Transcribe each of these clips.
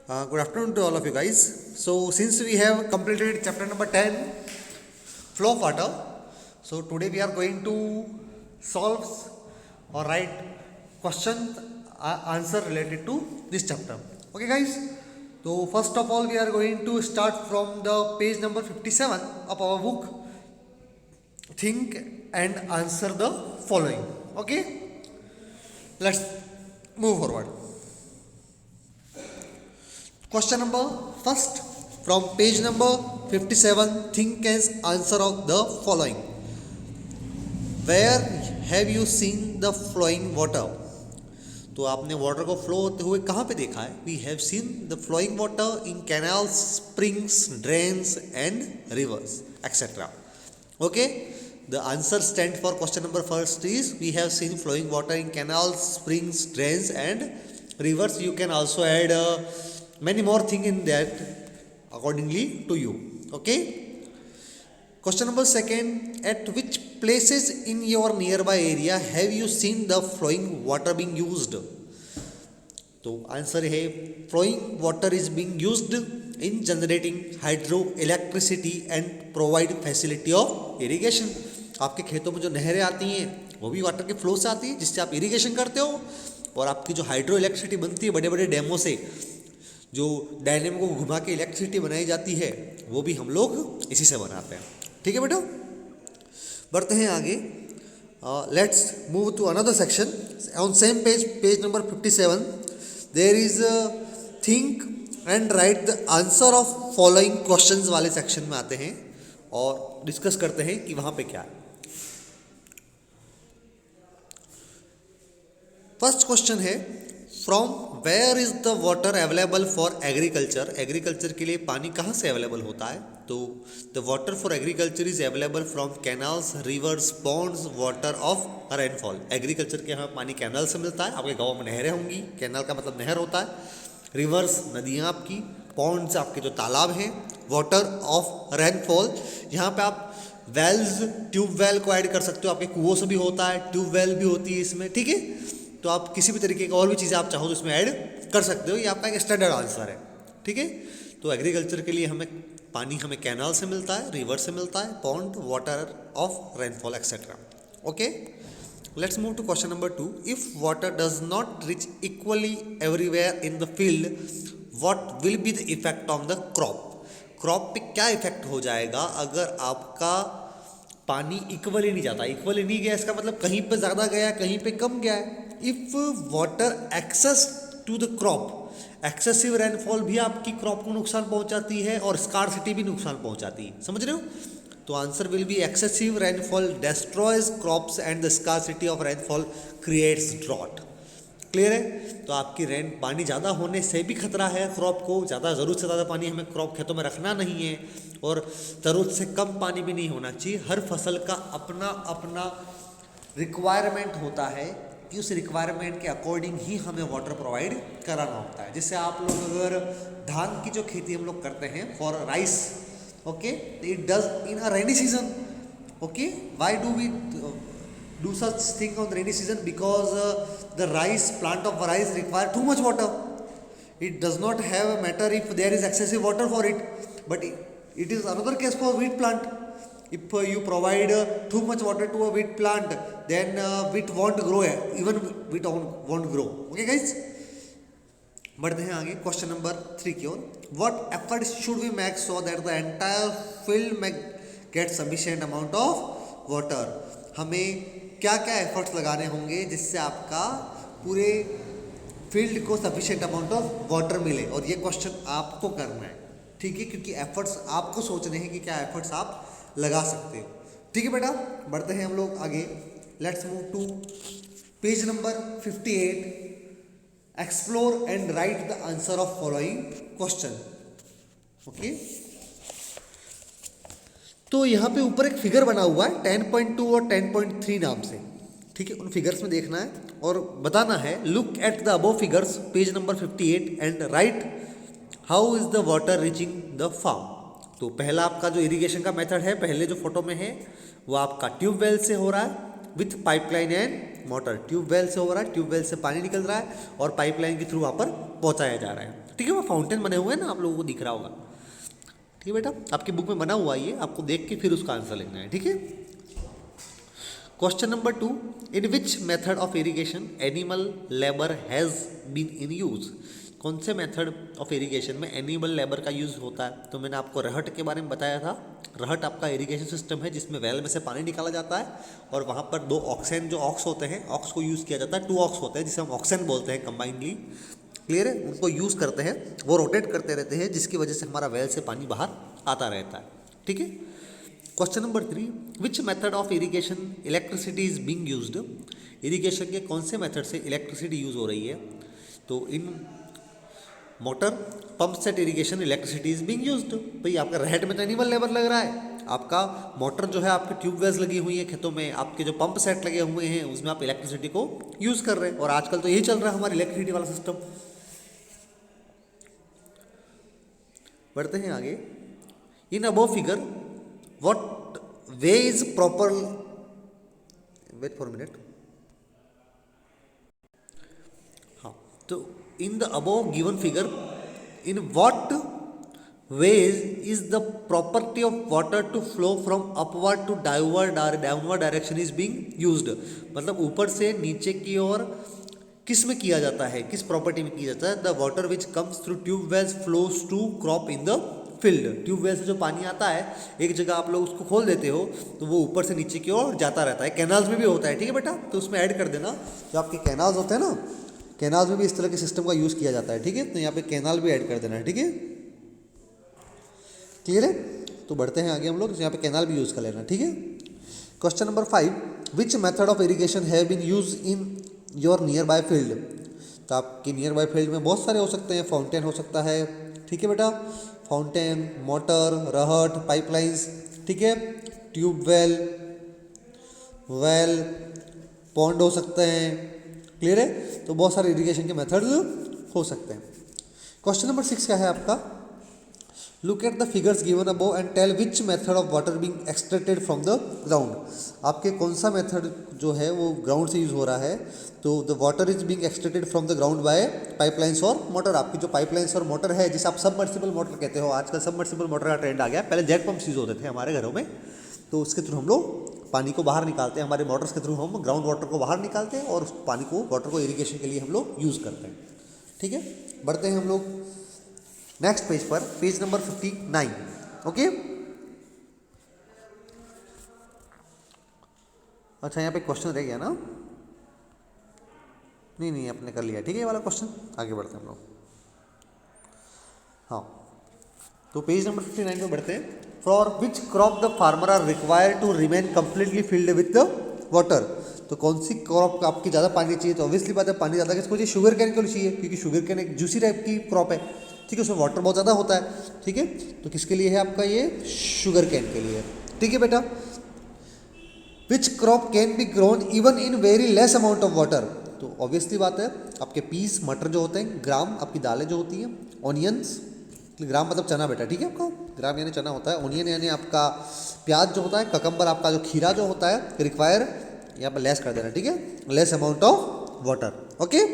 Good afternoon to all of you guys. So since we have completed chapter number 10, flow of water, so today we are going to solve or write questions answer related to this chapter. Okay guys. So first of all we are going to start from the page number 57 of our book. Think and answer the following. Okay. Let's move forward. Question number first from page number 57. Think and answer of the following. Where have you seen the flowing water? तो आपने water को flow होते हुए कहाँ पे देखा है? We have seen the flowing water in canals, springs, drains and rivers etcetera. Okay, the answer stand for question number first is we have seen flowing water in canals, springs, drains and rivers. You can also add many more things in that accordingly to you. Okay. Question number second. At which places in your nearby area have you seen the flowing water being used? तो answer है flowing water is being used in generating hydro electricity and provide facility of irrigation. आपके खेतों में जो नहरें आती हैं वो भी वाटर के फ्लो से आती है जिससे आप इरिगेशन करते हो, और आपकी जो हाइड्रो इलेक्ट्रिसिटी बनती है बड़े बड़े डैमों से, जो डायनेमो को घुमा के इलेक्ट्रिसिटी बनाई जाती है, वो भी हम लोग इसी से बनाते हैं. ठीक है बेटा, बढ़ते हैं आगे. Let's move to another section on same page, page number 57. There is think and write the answer of following questions वाले सेक्शन में आते हैं और डिस्कस करते हैं कि वहां पे क्या है. फर्स्ट क्वेश्चन है from where is the water available for agriculture. Agriculture के लिए पानी कहाँ से अवेलेबल होता है? तो the water for agriculture is available from canals, rivers, ponds, water of rainfall. Agriculture के यहाँ पानी कैनाल से मिलता है. आपके गाँव में नहरें होंगी, कैनाल का मतलब नहर होता है. रिवर्स नदियाँ आपकी, पॉन्ड्स आपके जो तालाब हैं, वाटर ऑफ रेनफॉल यहाँ पे आप वेल्स, ट्यूब वेल को ऐड कर सकते हो. आपके कुओं से भी होता है, ट्यूब वेल भी होती है इसमें. ठीक है, तो आप किसी भी तरीके की और भी चीज़ें आप चाहो तो इसमें ऐड कर सकते हो. ये आपका एक स्टैंडर्ड आंसर है. ठीक है, तो एग्रीकल्चर के लिए हमें पानी हमें कैनाल से मिलता है, रिवर से मिलता है, pond, water of rainfall etcetera. Okay, let's move to question number 2. If water does not reach equally everywhere in the field, what will be the effect on the crop. Crop पे क्या effect हो जाएगा अगर आपका पानी equally नहीं जाता? Equally नहीं गया इसका मतलब कहीं पे ज़्यादा गया, कहीं पे कम गया है. If water access to the crop, excessive rainfall भी आपकी क्रॉप को नुकसान पहुंचाती है और स्कार्सिटी भी नुकसान पहुंचाती है. समझ रहे हो? तो answer will be excessive rainfall destroys crops and the scarcity of rainfall creates drought. Clear है? तो आपकी पानी ज़्यादा होने से भी खतरा है क्रॉप को. ज़्यादा ज़रूरत से ज़्यादा पानी हमें क्रॉप खेतों में रखना नहीं है, और ज़रूरत से कम पानी भी नहीं होना चाहिए. हर फसल का अपना अपना रिक्वायरमेंट होता है कि उस रिक्वायरमेंट के अकॉर्डिंग ही हमें वाटर प्रोवाइड कराना होता है. जैसे आप लोग अगर धान की जो खेती हम लोग करते हैं for rice, okay, it does in a rainy season. Okay, why do we do such thing on rainy season? Because the rice plant of rice require too much water. It does not have a matter if there is excessive water for it, but it is another case for wheat plant. If you provide too much water to a wheat plant, then wheat won't grow, even wheat won't grow. Okay guys, बढ़ते हैं आगे question number 3 की ओर. What efforts should we make so that the entire field may get sufficient amount of water? हमें क्या क्या efforts लगाने होंगे जिससे आपका पूरे फील्ड को सफिशिएंट अमाउंट ऑफ वाटर मिले, और ये क्वेश्चन आपको करना है. ठीक है, क्योंकि एफर्ट्स आपको सोचने हैं कि क्या एफर्ट्स आप लगा सकते हो. ठीक है बेटा, बढ़ते हैं हम लोग आगे. Let's move to page number 58. Explore and write the answer of following question. Okay, तो यहाँ पे ऊपर एक फिगर बना हुआ है 10.2 और 10.3 नाम से. ठीक है, उन फिगर्स में देखना है और बताना है. Look at the above figures, page number 58, and write how is the water reaching the farm. तो पहला आपका जो इरिगेशन का मेथड है, पहले जो फोटो में है वो आपका ट्यूबवेल से हो रहा है. With pipeline and motor, tubewell से हो रहा है, ट्यूबवेल से पानी निकल रहा है और पाइपलाइन के थ्रू वहाँ पर पहुँचाया जा रहा है। ठीक है, वो फाउंटेन बने हुए हैं ना, आप लोगों को दिख रहा होगा। ठीक है बेटा, आपकी बुक में बना हुआ है ये, आपको देख के फिर उसका आंसर लिखना है। ठीक है, question number 2, in which method of irrigation animal labour has been in use. कौन से मेथड ऑफ इरिगेशन में एनिमल लेबर का यूज़ होता है? तो मैंने आपको रहट के बारे में बताया था। रहट आपका इरिगेशन सिस्टम है जिसमें वेल में से पानी निकाला जाता है और वहाँ पर 2 ऑक्सेन जो ऑक्स होते हैं, ऑक्स को यूज़ किया जाता है, 2 ऑक्स होते हैं जिसे हम ऑक्सेन बोलते हैं कंबाइंडली। क्लियर है, उनको यूज़ करते हैं, वो रोटेट करते रहते हैं जिसकी वजह से हमारा वेल से पानी बाहर आता रहता है। ठीक है, question number 3, which method of irrigation electricity is being used. Irrigation के कौन से मेथड से इलेक्ट्रिसिटी यूज़ हो रही है? तो in motor pump set irrigation electricity is being used. भाई आपका रहट में तो एनिमल लेबर लग रहा है, आपका मोटर जो है आपके ट्यूबवेल्स लगी हुई है खेतों में, आपके जो पंप सेट लगे हुए हैं उसमें आप इलेक्ट्रिसिटी को यूज़ कर रहे हैं और आजकल तो यही चल रहा है हमारा इलेक्ट्रिसिटी वाला सिस्टम। बढ़ते हैं आगे। In above figure what way is proper, wait for minute. हाँ, तो in the above given figure in what ways is the property of water to flow from upward to downward direction is being used। मतलब ऊपर से नीचे की ओर किस में किया जाता है, किस प्रॉपर्टी में किया जाता है? The water which comes through tubewells flows to crop in the field. Tubewell से जो पानी आता है, एक जगह आप लोग उसको खोल देते हो तो वो ऊपर से नीचे की ओर जाता रहता है। कैनाल्स में भी होता है। ठीक है बेटा, तो उसमें ऐड कर देना, जो आपके कैनाल्स होते हैं ना, कैनाल्स में भी इस तरह के सिस्टम का यूज़ किया जाता है। ठीक है, तो यहाँ पे कैनाल भी ऐड कर देना है। ठीक है, क्लियर है? तो बढ़ते हैं आगे हम लोग, यहाँ पे कैनाल भी यूज़ कर लेना। ठीक है, question number 5, which method of irrigation have been use in your nearby field. तो आपके नियर बाय फील्ड में बहुत सारे हो सकते हैं, फाउंटेन हो सकता है। ठीक है बेटा, फाउंटेन, मोटर, रहट, पाइपलाइंस, ठीक है, ट्यूबवेल, वेल, पॉन्ड हो सकते हैं। क्लियर है? तो बहुत सारे इरिगेशन के मेथड्स हो सकते हैं। क्वेश्चन नंबर 6 क्या है आपका? Look at the figures given above and tell which method of water being extracted from the ground. आपके कौन सा मेथड जो है वो ग्राउंड से यूज़ हो रहा है? तो the water is being extracted from the ground by pipelines और मोटर। आपकी जो पाइपलाइंस और मोटर है, जिसे आप सबमर्सिबल मोटर कहते हो, आजकल सबमर्सिबल मोटर का ट्रेंड आ गया। पहले जेट पंप्स यूज़ होते थे हमारे घरों में, तो उसके थ्रू हम लोग पानी को बाहर निकालते हैं। हमारे मोटर्स के थ्रू हम ग्राउंड वाटर को बाहर निकालते हैं और उस पानी को, वाटर को इरिगेशन के लिए हम लोग यूज़ करते हैं। ठीक है, बढ़ते हैं हम लोग नेक्स्ट पेज पर, पेज नंबर 59। ओके, अच्छा यहाँ पे क्वेश्चन रह गया ना? नहीं आपने कर लिया। ठीक है, ये वाला क्वेश्चन, आगे बढ़ते हैं हम लोग। हाँ, तो पेज नंबर 59 पे बढ़ते हैं। For which crop the farmer are required to remain completely filled with the water. तो कौन सी क्रॉप आपकी ज़्यादा पानी चाहिए? तो ऑब्वियसली बात है, पानी ज़्यादा किसको चाहिए? शुगर कैन को चाहिए, क्योंकि शुगर कैन एक जूसी टाइप की क्रॉप है। ठीक है, उसमें वाटर बहुत ज़्यादा होता है। ठीक है, तो किसके लिए है आपका ये? शुगर कैन के लिए। ठीक है बेटा, which crop can be grown even in very less amount of water. तो ऑब्वियसली बात है, आपके पीस, मटर जो होते हैं, ग्राम आपकी दालें जो होती हैं, ऑनियंस, ग्राम मतलब चना बेटा। ठीक है, आपका ग्राम यानी चना होता है, ऑनियन यानी आपका प्याज जो होता है, ककम्बर आपका जो खीरा जो होता है, रिक्वायर यहाँ पर लेस कर देना। ठीक है, less amount of water. Okay,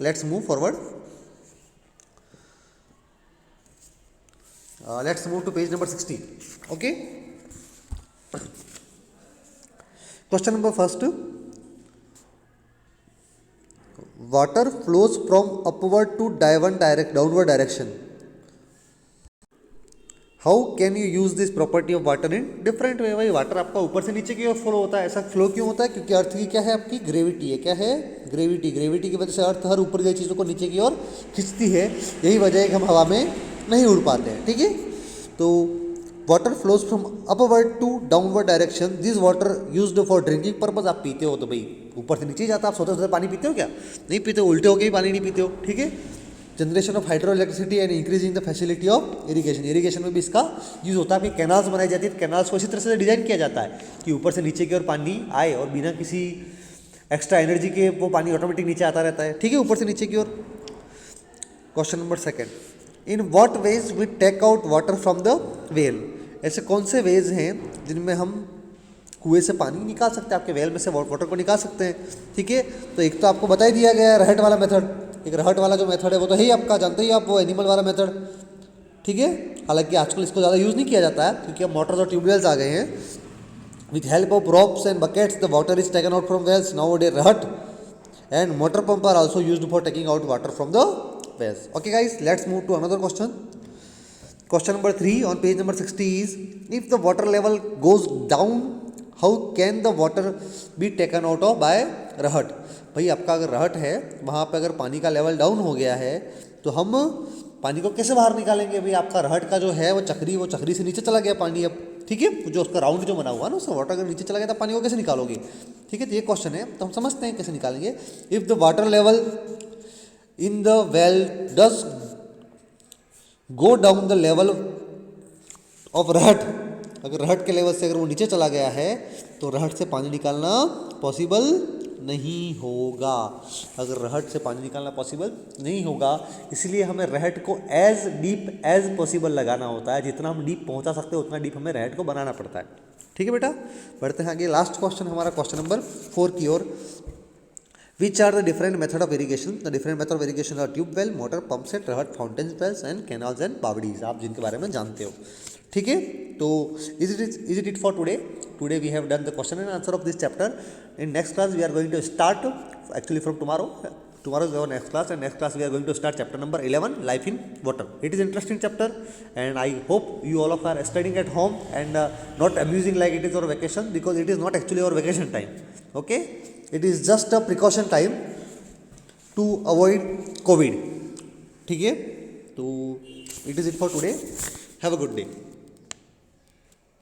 let's move forward. Let's move to page number 60. Okay. Question number first. Water flows from upward to downward direction. How can you use this property of water in different way? भाई water आपका ऊपर से नीचे की ओर flow होता है। ऐसा flow क्यों होता है? क्योंकि अर्थ की क्या है आपकी? ग्रेविटी है। क्या है? ग्रेविटी। ग्रेविटी की वजह से अर्थ हर ऊपर गई चीज़ों को नीचे की ओर खींचती है। यही वजह है कि हम हवा में नहीं उड़ पाते हैं। ठीक है, तो water flows from upward to downward direction. This water used for drinking purpose. आप पीते हो तो भाई ऊपर से नीचे ही जाता है। आप सोते सोते पानी पीते हो क्या? नहीं पीते, उल्टे होके ही पानी नहीं पीते हो। ठीक है, generation of hydro electricity and increasing the facility of irrigation. Irrigation में भी इसका यूज़ होता है। कैनाल्स बनाई जाती है, कैनाल्स को इसी तरह से डिजाइन किया जाता है कि ऊपर से नीचे की ओर पानी आए और बिना किसी एक्स्ट्रा एनर्जी के वो पानी ऑटोमेटिक नीचे आता रहता है। ठीक है, ऊपर से नीचे की ओर। Question number 2, in what ways we take out water from the well. ऐसे कौन से वेज हैं जिनमें हम कुएं से पानी निकाल सकते हैं, आपके वेल में से वाटर को निकाल सकते हैं। ठीक है, तो एक तो आपको बता ही दिया गया है रहट वाला मेथड, एक रहट वाला जो मेथड है वो तो है ही आपका, जानते ही आप, वो एनिमल वाला मेथड। ठीक है, हालांकि आजकल इसको ज़्यादा यूज़ नहीं किया जाता है क्योंकि अब मोटर्स और ट्यूबवेल्स आ गए हैं। With help of ropes and buckets the water is taken out from wells. Nowadays रहट and motor pump are also used for taking out water from the wells. Okay guys, let's move to another question. Question number 3 on page number 60 is, if the water level goes down, how can the water be taken out of by रहट? भाई आपका अगर रहट है वहाँ पे अगर पानी का level down हो गया है तो हम पानी को कैसे बाहर निकालेंगे? भाई आपका रहट का जो है वो चक्री से नीचे चला गया पानी अब। ठीक है, जो उसका राउंड जो बना हुआ है ना, उसका वाटर अगर नीचे चला गया तो पानी को कैसे निकालोगे? ठीक है, तो ये क्वेश्चन है, तो हम समझते हैं कैसे निकालेंगे. If the water level in the well does go down the level of रहट, अगर रहट के लेवल से अगर वो नीचे चला गया है तो रहट से पानी निकालना पॉसिबल नहीं होगा. अगर रहट से पानी निकालना पॉसिबल नहीं होगा, इसलिए हमें रहट को एज डीप एज पॉसिबल लगाना होता है. जितना हम डीप पहुंचा सकते हैं उतना डीप हमें रहट को बनाना पड़ता है. ठीक है बेटा, बढ़ते हैं आगे. लास्ट क्वेश्चन हमारा क्वेश्चन नंबर 4 की ओर. Which are the different method of irrigation? The different method of irrigation are tube well, motor, pump set, रहट, fountain wells and canals and बावड़ीज, आप जिनके बारे में जानते हो. ठीक है, तो is it it for today? Today we have done the question and answer of this chapter. In next class we are going to start, actually from tomorrow is our next class, and next class we are going to start chapter number 11, life in water. It is interesting chapter and I hope you all of are studying at home and not abusing like it is our vacation, because it is not actually our vacation time. Okay, it is just a precaution time to avoid COVID. ठीक है, तो it is it for today. Have a good day.